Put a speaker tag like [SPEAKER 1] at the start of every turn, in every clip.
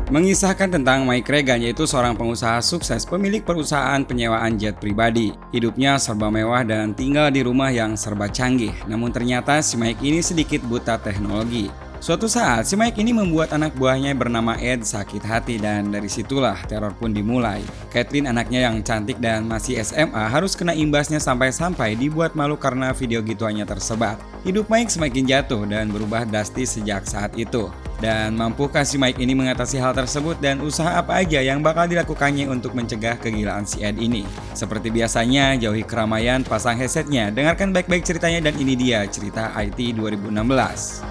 [SPEAKER 1] Mengisahkan tentang Mike Regan, yaitu seorang pengusaha sukses pemilik perusahaan penyewaan jet pribadi. Hidupnya serba mewah dan tinggal di rumah yang serba canggih. Namun ternyata si Mike ini sedikit buta teknologi. Suatu saat, si Mike ini membuat anak buahnya bernama Ed sakit hati dan dari situlah teror pun dimulai. Kathleen, anaknya yang cantik dan masih SMA, harus kena imbasnya sampai-sampai dibuat malu karena video gituannya tersebar. Hidup Mike semakin jatuh dan berubah drastis sejak saat itu. Dan mampukah si Mike ini mengatasi hal tersebut dan usaha apa aja yang bakal dilakukannya untuk mencegah kegilaan si Ed ini? Seperti biasanya, jauhi keramaian, pasang headsetnya, dengarkan baik-baik ceritanya dan ini dia cerita IT 2016.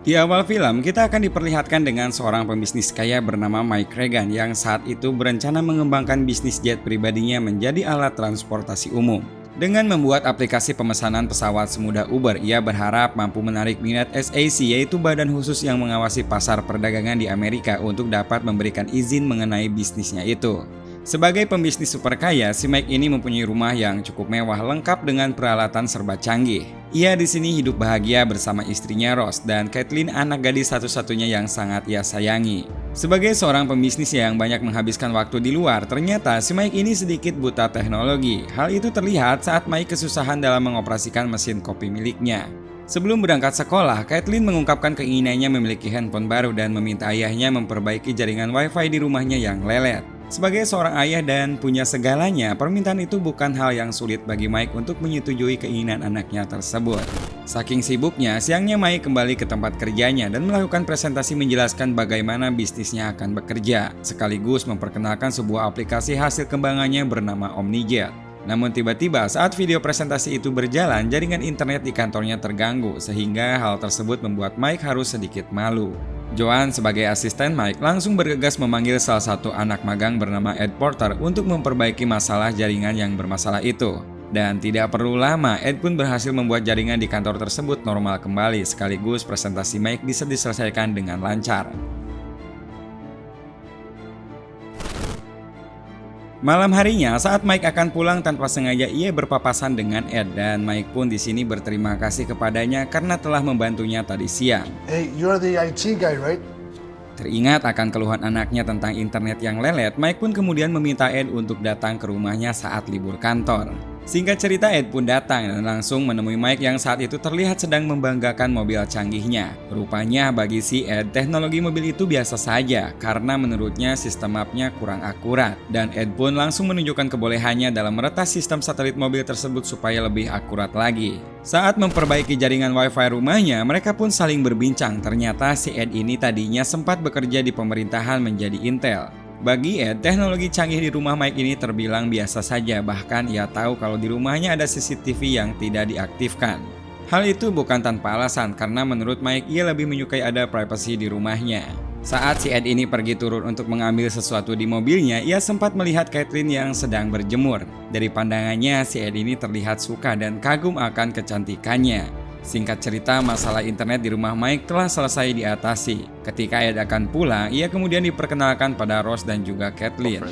[SPEAKER 1] Di awal film, kita akan diperlihatkan dengan seorang pembisnis kaya bernama Mike Regan yang saat itu berencana mengembangkan bisnis jet pribadinya menjadi alat transportasi umum. Dengan membuat aplikasi pemesanan pesawat semudah Uber, ia berharap mampu menarik minat SAC, yaitu badan khusus yang mengawasi pasar perdagangan di Amerika, untuk dapat memberikan izin mengenai bisnisnya itu. Sebagai pembisnis super kaya, si Mike ini mempunyai rumah yang cukup mewah lengkap dengan peralatan serba canggih. Ia di sini hidup bahagia bersama istrinya Rose dan Kathleen, anak gadis satu-satunya yang sangat ia sayangi. Sebagai seorang pembisnis yang banyak menghabiskan waktu di luar, ternyata si Mike ini sedikit buta teknologi. Hal itu terlihat saat Mike kesusahan dalam mengoperasikan mesin kopi miliknya. Sebelum berangkat sekolah, Kathleen mengungkapkan keinginannya memiliki handphone baru dan meminta ayahnya memperbaiki jaringan wifi di rumahnya yang lelet. Sebagai seorang ayah dan punya segalanya, permintaan itu bukan hal yang sulit bagi Mike untuk menyetujui keinginan anaknya tersebut. Saking sibuknya, siangnya Mike kembali ke tempat kerjanya dan melakukan presentasi menjelaskan bagaimana bisnisnya akan bekerja, sekaligus memperkenalkan sebuah aplikasi hasil kembangannya bernama OmniJet. Namun tiba-tiba saat video presentasi itu berjalan, jaringan internet di kantornya terganggu, sehingga hal tersebut membuat Mike harus sedikit malu. Joan sebagai asisten Mike langsung bergegas memanggil salah satu anak magang bernama Ed Porter untuk memperbaiki masalah jaringan yang bermasalah itu. Dan tidak perlu lama, Ed pun berhasil membuat jaringan di kantor tersebut normal kembali, sekaligus presentasi Mike bisa diselesaikan dengan lancar. Malam harinya, saat Mike akan pulang, tanpa sengaja ia berpapasan dengan Ed dan Mike pun di sini berterima kasih kepadanya karena telah membantunya tadi siang.
[SPEAKER 2] Hey, you're the IT guy, right?
[SPEAKER 1] Teringat akan keluhan anaknya tentang internet yang lelet, Mike pun kemudian meminta Ed untuk datang ke rumahnya saat libur kantor. Singkat cerita, Ed pun datang dan langsung menemui Mike yang saat itu terlihat sedang membanggakan mobil canggihnya. Rupanya bagi si Ed, teknologi mobil itu biasa saja karena menurutnya sistem mapnya kurang akurat. Dan Ed pun langsung menunjukkan kebolehannya dalam meretas sistem satelit mobil tersebut supaya lebih akurat lagi. Saat memperbaiki jaringan wifi rumahnya, mereka pun saling berbincang. Ternyata si Ed ini tadinya sempat bekerja di pemerintahan menjadi intel. Bagi Ed, teknologi canggih di rumah Mike ini terbilang biasa saja, bahkan ia tahu kalau di rumahnya ada CCTV yang tidak diaktifkan. Hal itu bukan tanpa alasan, karena menurut Mike ia lebih menyukai ada privasi di rumahnya. Saat si Ed ini pergi turun untuk mengambil sesuatu di mobilnya, ia sempat melihat Kathleen yang sedang berjemur. Dari pandangannya, si Ed ini terlihat suka dan kagum akan kecantikannya. Singkat cerita, masalah internet di rumah Mike telah selesai diatasi. Ketika Ed akan pulang, ia kemudian diperkenalkan pada Rose dan juga Kathleen.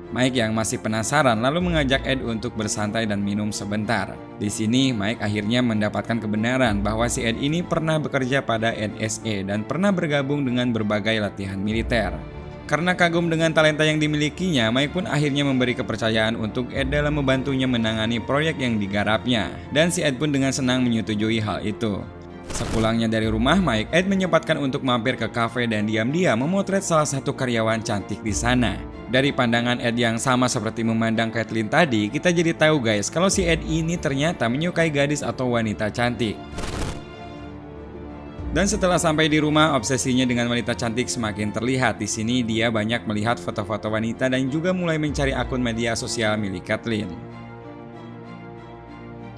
[SPEAKER 1] Mike yang masih penasaran lalu mengajak Ed untuk bersantai dan minum sebentar. Di sini, Mike akhirnya mendapatkan kebenaran bahwa si Ed ini pernah bekerja pada NSA dan pernah bergabung dengan berbagai latihan militer. Karena kagum dengan talenta yang dimilikinya, Mike pun akhirnya memberi kepercayaan untuk Ed dalam membantunya menangani proyek yang digarapnya. Dan si Ed pun dengan senang menyetujui hal itu. Sepulangnya dari rumah Mike, Ed menyempatkan untuk mampir ke kafe dan diam-diam memotret salah satu karyawan cantik di sana. Dari pandangan Ed yang sama seperti memandang Kathleen tadi, kita jadi tahu guys kalau si Ed ini ternyata menyukai gadis atau wanita cantik. Dan setelah sampai di rumah, obsesinya dengan wanita cantik semakin terlihat. Di sini dia banyak melihat foto-foto wanita dan juga mulai mencari akun media sosial milik Kathleen.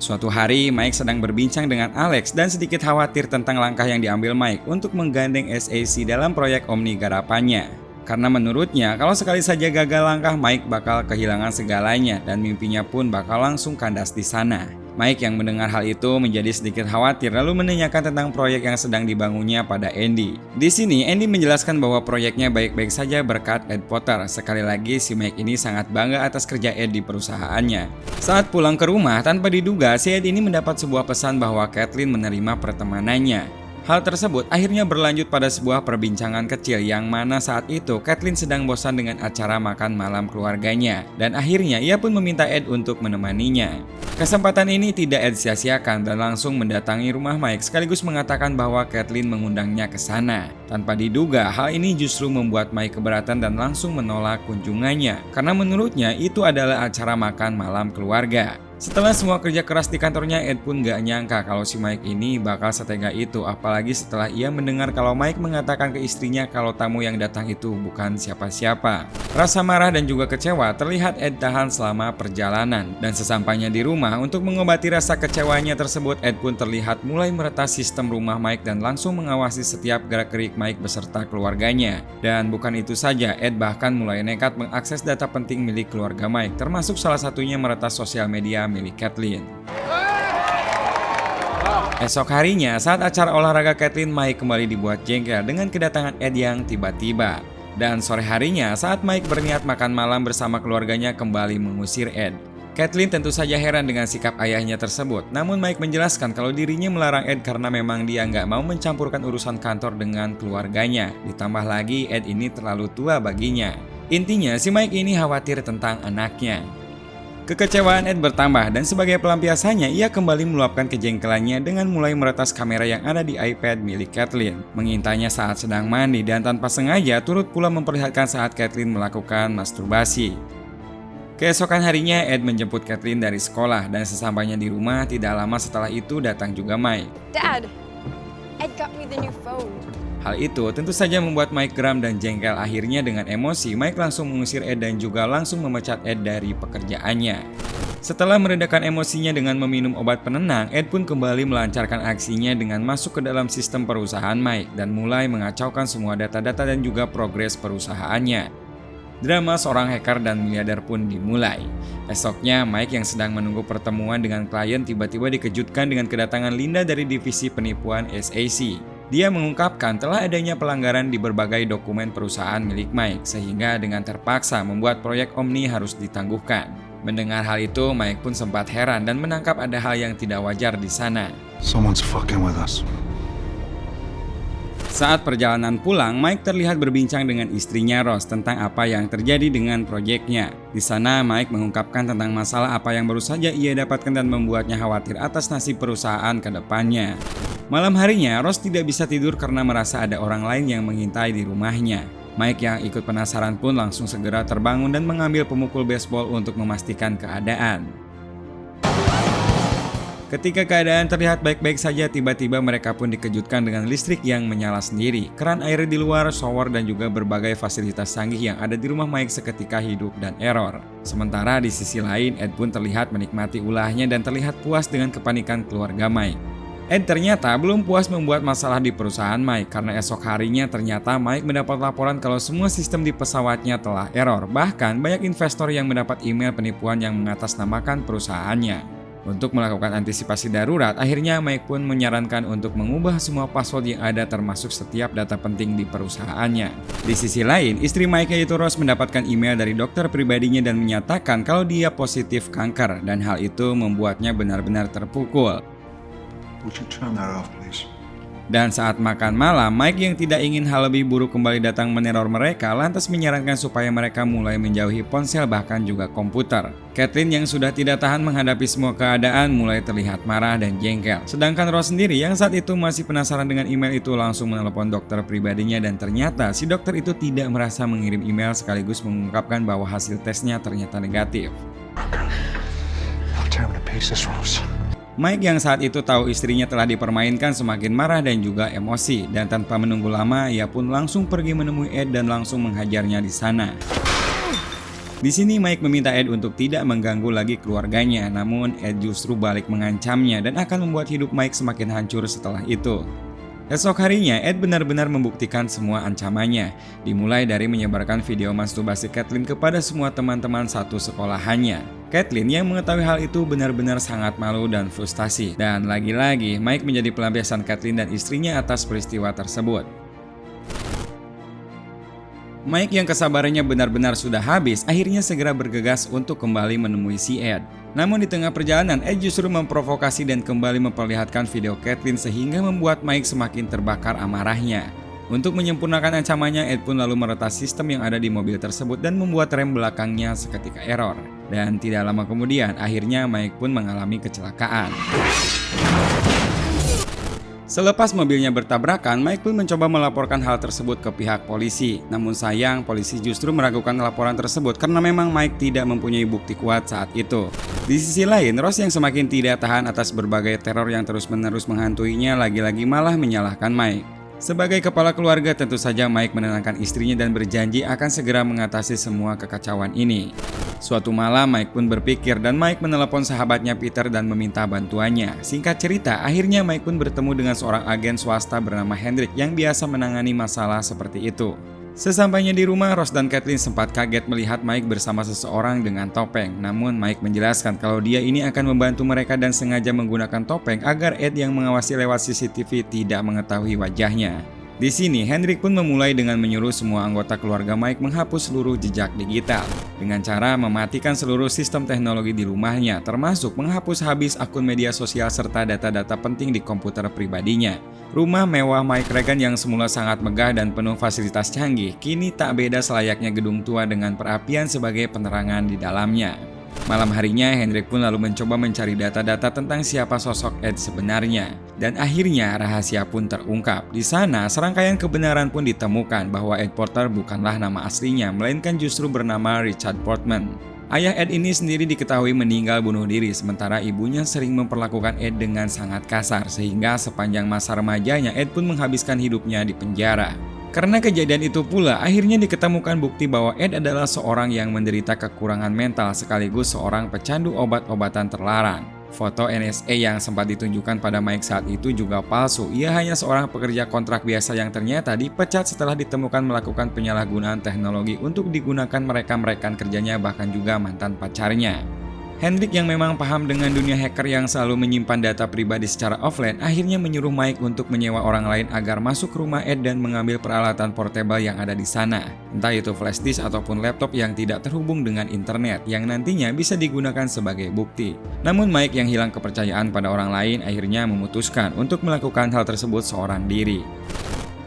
[SPEAKER 1] Suatu hari, Mike sedang berbincang dengan Alex dan sedikit khawatir tentang langkah yang diambil Mike untuk menggandeng SAC dalam proyek Omni garapannya. Karena menurutnya, kalau sekali saja gagal langkah, Mike bakal kehilangan segalanya dan mimpinya pun bakal langsung kandas di sana. Mike yang mendengar hal itu menjadi sedikit khawatir lalu menanyakan tentang proyek yang sedang dibangunnya pada Andy. Di sini Andy menjelaskan bahwa proyeknya baik-baik saja berkat Ed Potter. Sekali lagi si Mike ini sangat bangga atas kerja Ed di perusahaannya. Saat pulang ke rumah tanpa diduga si Ed ini mendapat sebuah pesan bahwa Kathleen menerima pertemanannya. Hal tersebut akhirnya berlanjut pada sebuah perbincangan kecil yang mana saat itu Kathleen sedang bosan dengan acara makan malam keluarganya dan akhirnya ia pun meminta Ed untuk menemaninya. Kesempatan ini tidak Ed sia-siakan dan langsung mendatangi rumah Mike sekaligus mengatakan bahwa Kathleen mengundangnya ke sana. Tanpa diduga hal ini justru membuat Mike keberatan dan langsung menolak kunjungannya karena menurutnya itu adalah acara makan malam keluarga. Setelah semua kerja keras di kantornya, Ed pun gak nyangka kalau si Mike ini bakal setega itu, apalagi setelah ia mendengar kalau Mike mengatakan ke istrinya kalau tamu yang datang itu bukan siapa-siapa. Rasa marah dan juga kecewa terlihat Ed tahan selama perjalanan, dan sesampainya di rumah untuk mengobati rasa kecewanya tersebut, Ed pun terlihat mulai meretas sistem rumah Mike dan langsung mengawasi setiap gerak-gerik Mike beserta keluarganya. Dan bukan itu saja, Ed bahkan mulai nekat mengakses data penting milik keluarga Mike, termasuk salah satunya meretas sosial media milik Kathleen. Esok harinya, saat acara olahraga Kathleen, Mike kembali dibuat jengkel dengan kedatangan Ed yang tiba-tiba. Dan sore harinya, saat Mike berniat makan malam bersama keluarganya kembali mengusir Ed. Kathleen tentu saja heran dengan sikap ayahnya tersebut, namun Mike menjelaskan kalau dirinya melarang Ed karena memang dia nggak mau mencampurkan urusan kantor dengan keluarganya. Ditambah lagi, Ed ini terlalu tua baginya. Intinya, si Mike ini khawatir tentang anaknya. Kekecewaan Ed bertambah dan sebagai pelampiasannya ia kembali meluapkan kejengkelannya dengan mulai meretas kamera yang ada di iPad milik Kathleen, mengintainya saat sedang mandi dan tanpa sengaja turut pula memperlihatkan saat Kathleen melakukan masturbasi. Keesokan harinya Ed menjemput Kathleen dari sekolah dan sesampainya di rumah tidak lama setelah itu datang juga Mike.
[SPEAKER 3] Dad, Ed got me the new phone.
[SPEAKER 1] Hal itu tentu saja membuat Mike geram dan jengkel. Akhirnya dengan emosi, Mike langsung mengusir Ed dan juga langsung memecat Ed dari pekerjaannya. Setelah meredakan emosinya dengan meminum obat penenang, Ed pun kembali melancarkan aksinya dengan masuk ke dalam sistem perusahaan Mike dan mulai mengacaukan semua data-data dan juga progres perusahaannya. Drama seorang hacker dan miliarder pun dimulai. Esoknya, Mike yang sedang menunggu pertemuan dengan klien tiba-tiba dikejutkan dengan kedatangan Linda dari divisi penipuan SAC. Dia mengungkapkan telah adanya pelanggaran di berbagai dokumen perusahaan milik Mike, sehingga dengan terpaksa membuat proyek Omni harus ditangguhkan. Mendengar hal itu, Mike pun sempat heran dan menangkap ada hal yang tidak wajar di sana.
[SPEAKER 2] Someone's fucking with us.
[SPEAKER 1] Saat perjalanan pulang, Mike terlihat berbincang dengan istrinya Rose tentang apa yang terjadi dengan proyeknya. Di sana, Mike mengungkapkan tentang masalah apa yang baru saja ia dapatkan dan membuatnya khawatir atas nasib perusahaan ke depannya. Malam harinya, Rose tidak bisa tidur karena merasa ada orang lain yang mengintai di rumahnya. Mike yang ikut penasaran pun langsung segera terbangun dan mengambil pemukul baseball untuk memastikan keadaan. Ketika keadaan terlihat baik-baik saja, tiba-tiba mereka pun dikejutkan dengan listrik yang menyala sendiri. Keran air di luar, shower, dan juga berbagai fasilitas canggih yang ada di rumah Mike seketika hidup dan error. Sementara di sisi lain, Ed pun terlihat menikmati ulahnya dan terlihat puas dengan kepanikan keluarga Mike. Ed ternyata belum puas membuat masalah di perusahaan Mike karena esok harinya ternyata Mike mendapat laporan kalau semua sistem di pesawatnya telah error. Bahkan banyak investor yang mendapat email penipuan yang mengatasnamakan perusahaannya. Untuk melakukan antisipasi darurat, akhirnya Mike pun menyarankan untuk mengubah semua password yang ada termasuk setiap data penting di perusahaannya. Di sisi lain, istri Mike yaitu Rose mendapatkan email dari dokter pribadinya dan menyatakan kalau dia positif kanker dan hal itu membuatnya benar-benar terpukul.
[SPEAKER 2] Would you turn that off, please?
[SPEAKER 1] Dan saat makan malam, Mike yang tidak ingin hal lebih buruk kembali datang meneror mereka lantas menyarankan supaya mereka mulai menjauhi ponsel bahkan juga komputer. Kathleen yang sudah tidak tahan menghadapi semua keadaan mulai terlihat marah dan jengkel. Sedangkan Rose sendiri yang saat itu masih penasaran dengan email itu langsung menelepon dokter pribadinya dan ternyata si dokter itu tidak merasa mengirim email sekaligus mengungkapkan bahwa hasil tesnya ternyata negatif.
[SPEAKER 2] I'll tear him to pieces, Rose.
[SPEAKER 1] Mike yang saat itu tahu istrinya telah dipermainkan semakin marah dan juga emosi dan tanpa menunggu lama ia pun langsung pergi menemui Ed dan langsung menghajarnya di sana. Di sini Mike meminta Ed untuk tidak mengganggu lagi keluarganya, namun Ed justru balik mengancamnya dan akan membuat hidup Mike semakin hancur setelah itu. Esok harinya Ed benar-benar membuktikan semua ancamannya, dimulai dari menyebarkan video masturbasi Kathleen kepada semua teman-teman satu sekolahannya. Caitlin yang mengetahui hal itu benar-benar sangat malu dan frustasi. Dan lagi-lagi, Mike menjadi pelampiasan Caitlin dan istrinya atas peristiwa tersebut. Mike yang kesabarannya benar-benar sudah habis, akhirnya segera bergegas untuk kembali menemui si Ed. Namun di tengah perjalanan, Ed justru memprovokasi dan kembali memperlihatkan video Caitlin sehingga membuat Mike semakin terbakar amarahnya. Untuk menyempurnakan ancamannya, Ed pun lalu meretas sistem yang ada di mobil tersebut dan membuat rem belakangnya seketika error. Dan tidak lama kemudian, akhirnya Mike pun mengalami kecelakaan. Selepas mobilnya bertabrakan, Mike pun mencoba melaporkan hal tersebut ke pihak polisi. Namun sayang, polisi justru meragukan laporan tersebut karena memang Mike tidak mempunyai bukti kuat saat itu. Di sisi lain, Ross yang semakin tidak tahan atas berbagai teror yang terus-menerus menghantuinya lagi-lagi malah menyalahkan Mike. Sebagai kepala keluarga, tentu saja Mike menenangkan istrinya dan berjanji akan segera mengatasi semua kekacauan ini. Suatu malam, Mike pun berpikir dan Mike menelepon sahabatnya Peter dan meminta bantuannya. Singkat cerita, akhirnya Mike pun bertemu dengan seorang agen swasta bernama Hendrik yang biasa menangani masalah seperti itu. Sesampainya di rumah, Ross dan Caitlin sempat kaget melihat Mike bersama seseorang dengan topeng. Namun Mike menjelaskan kalau dia ini akan membantu mereka dan sengaja menggunakan topeng agar Ed yang mengawasi lewat CCTV tidak mengetahui wajahnya. Di sini, Hendrik pun memulai dengan menyuruh semua anggota keluarga Mike menghapus seluruh jejak digital dengan cara mematikan seluruh sistem teknologi di rumahnya, termasuk menghapus habis akun media sosial serta data-data penting di komputer pribadinya. Rumah mewah Mike Regan yang semula sangat megah dan penuh fasilitas canggih, kini tak beda selayaknya gedung tua dengan perapian sebagai penerangan di dalamnya. Malam harinya, Hendrik pun lalu mencoba mencari data-data tentang siapa sosok Ed sebenarnya. Dan akhirnya rahasia pun terungkap. Di sana, serangkaian kebenaran pun ditemukan bahwa Ed Porter bukanlah nama aslinya, melainkan justru bernama Richard Portman. Ayah Ed ini sendiri diketahui meninggal bunuh diri, sementara ibunya sering memperlakukan Ed dengan sangat kasar, sehingga sepanjang masa remajanya Ed pun menghabiskan hidupnya di penjara. Karena kejadian itu pula, akhirnya diketemukan bukti bahwa Ed adalah seorang yang menderita kekurangan mental sekaligus seorang pecandu obat-obatan terlarang. Foto NSA yang sempat ditunjukkan pada Mike saat itu juga palsu. Ia hanya seorang pekerja kontrak biasa yang ternyata dipecat setelah ditemukan melakukan penyalahgunaan teknologi untuk digunakan mereka-rekan kerjanya bahkan juga mantan pacarnya. Hendrik yang memang paham dengan dunia hacker yang selalu menyimpan data pribadi secara offline akhirnya menyuruh Mike untuk menyewa orang lain agar masuk ke rumah Ed dan mengambil peralatan portable yang ada di sana. Entah itu flash disk ataupun laptop yang tidak terhubung dengan internet yang nantinya bisa digunakan sebagai bukti. Namun Mike yang hilang kepercayaan pada orang lain akhirnya memutuskan untuk melakukan hal tersebut seorang diri.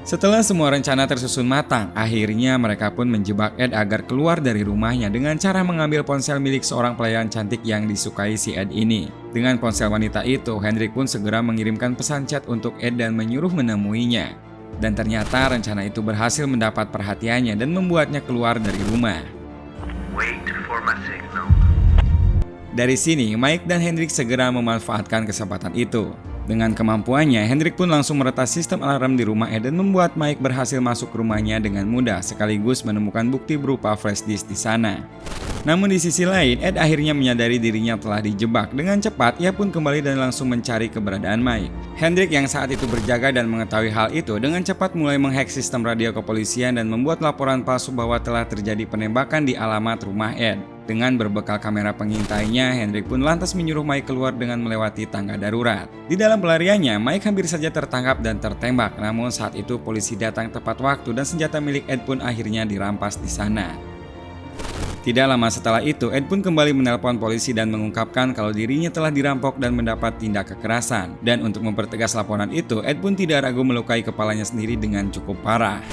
[SPEAKER 1] Setelah semua rencana tersusun matang, akhirnya mereka pun menjebak Ed agar keluar dari rumahnya dengan cara mengambil ponsel milik seorang pelayan cantik yang disukai si Ed ini. Dengan ponsel wanita itu, Hendrik pun segera mengirimkan pesan chat untuk Ed dan menyuruh menemuinya. Dan ternyata rencana itu berhasil mendapat perhatiannya dan membuatnya keluar dari rumah.
[SPEAKER 4] Wait for my signal.
[SPEAKER 1] Dari sini, Mike dan Hendrik segera memanfaatkan kesempatan itu. Dengan kemampuannya, Hendrik pun langsung meretas sistem alarm di rumah Ed dan membuat Mike berhasil masuk ke rumahnya dengan mudah sekaligus menemukan bukti berupa flash disk di sana. Namun di sisi lain, Ed akhirnya menyadari dirinya telah dijebak. Dengan cepat, ia pun kembali dan langsung mencari keberadaan Mike. Hendrik yang saat itu berjaga dan mengetahui hal itu dengan cepat mulai menghack sistem radio kepolisian dan membuat laporan palsu bahwa telah terjadi penembakan di alamat rumah Ed. Dengan berbekal kamera pengintainya, Hendrik pun lantas menyuruh Mike keluar dengan melewati tangga darurat. Di dalam pelariannya, Mike hampir saja tertangkap dan tertembak. Namun saat itu polisi datang tepat waktu dan senjata milik Ed pun akhirnya dirampas di sana. Tidak lama setelah itu, Ed pun kembali menelpon polisi dan mengungkapkan kalau dirinya telah dirampok dan mendapat tindak kekerasan. Dan untuk mempertegas laporan itu, Ed pun tidak ragu melukai kepalanya sendiri dengan cukup parah.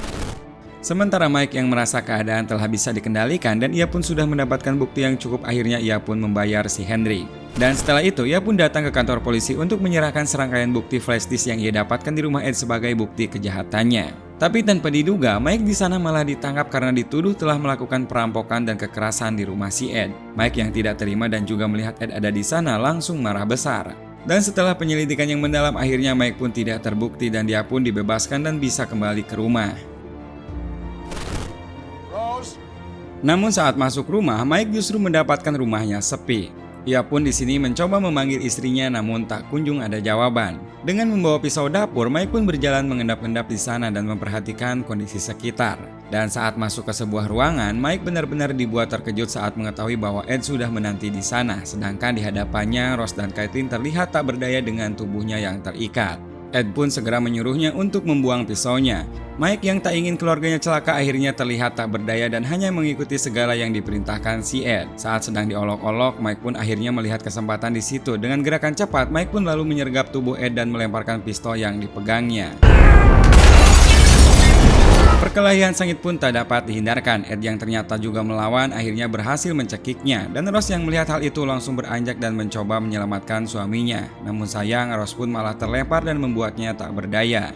[SPEAKER 1] Sementara Mike yang merasa keadaan telah bisa dikendalikan dan ia pun sudah mendapatkan bukti yang cukup, akhirnya ia pun membayar si Hendrik. Dan setelah itu ia pun datang ke kantor polisi untuk menyerahkan serangkaian bukti flash disk yang ia dapatkan di rumah Ed sebagai bukti kejahatannya. Tapi tanpa diduga, Mike di sana malah ditangkap karena dituduh telah melakukan perampokan dan kekerasan di rumah si Ed. Mike yang tidak terima dan juga melihat Ed ada di sana langsung marah besar. Dan setelah penyelidikan yang mendalam, akhirnya Mike pun tidak terbukti dan dia pun dibebaskan dan bisa kembali ke rumah. Namun saat masuk rumah, Mike justru mendapatkan rumahnya sepi. Ia pun di sini mencoba memanggil istrinya namun tak kunjung ada jawaban. Dengan membawa pisau dapur, Mike pun berjalan mengendap-endap di sana dan memperhatikan kondisi sekitar. Dan saat masuk ke sebuah ruangan, Mike benar-benar dibuat terkejut saat mengetahui bahwa Ed sudah menanti di sana. Sedangkan di hadapannya, Rose dan Caitlin terlihat tak berdaya dengan tubuhnya yang terikat. Ed pun segera menyuruhnya untuk membuang pisaunya. Mike yang tak ingin keluarganya celaka akhirnya terlihat tak berdaya dan hanya mengikuti segala yang diperintahkan si Ed. Saat sedang diolok-olok, Mike pun akhirnya melihat kesempatan di situ. Dengan gerakan cepat, Mike pun lalu menyergap tubuh Ed dan melemparkan pistol yang dipegangnya. Perkelahian sengit pun tak dapat dihindarkan. Ed yang ternyata juga melawan akhirnya berhasil mencekiknya, dan Rose yang melihat hal itu langsung beranjak dan mencoba menyelamatkan suaminya. Namun sayang, Rose pun malah terlempar dan membuatnya tak berdaya.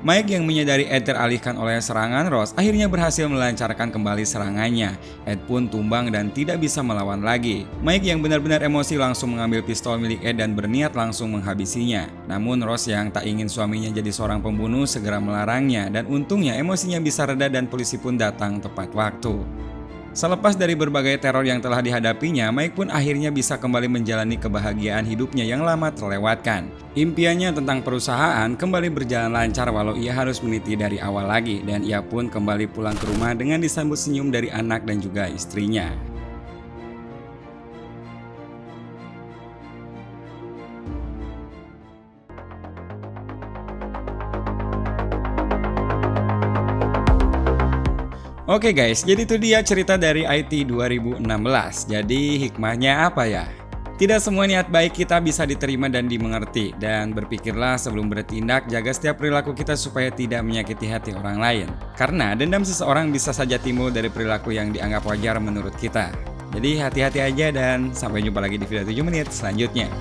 [SPEAKER 1] Mike yang menyadari Ed teralihkan oleh serangan Rose akhirnya berhasil melancarkan kembali serangannya. Ed pun tumbang dan tidak bisa melawan lagi. Mike yang benar-benar emosi langsung mengambil pistol milik Ed dan berniat langsung menghabisinya. Namun Rose yang tak ingin suaminya jadi seorang pembunuh segera melarangnya, dan untungnya emosinya bisa reda dan polisi pun datang tepat waktu. Selepas dari berbagai teror yang telah dihadapinya, Mike pun akhirnya bisa kembali menjalani kebahagiaan hidupnya yang lama terlewatkan. Impiannya tentang perusahaan kembali berjalan lancar walau ia harus meniti dari awal lagi, dan ia pun kembali pulang ke rumah dengan disambut senyum dari anak dan juga istrinya. Oke guys, jadi itu dia cerita dari IT 2016. Jadi hikmahnya apa ya? Tidak semua niat baik kita bisa diterima dan dimengerti. Dan berpikirlah sebelum bertindak, jaga setiap perilaku kita supaya tidak menyakiti hati orang lain. Karena dendam seseorang bisa saja timbul dari perilaku yang dianggap wajar menurut kita. Jadi hati-hati aja dan sampai jumpa lagi di video 7 menit selanjutnya.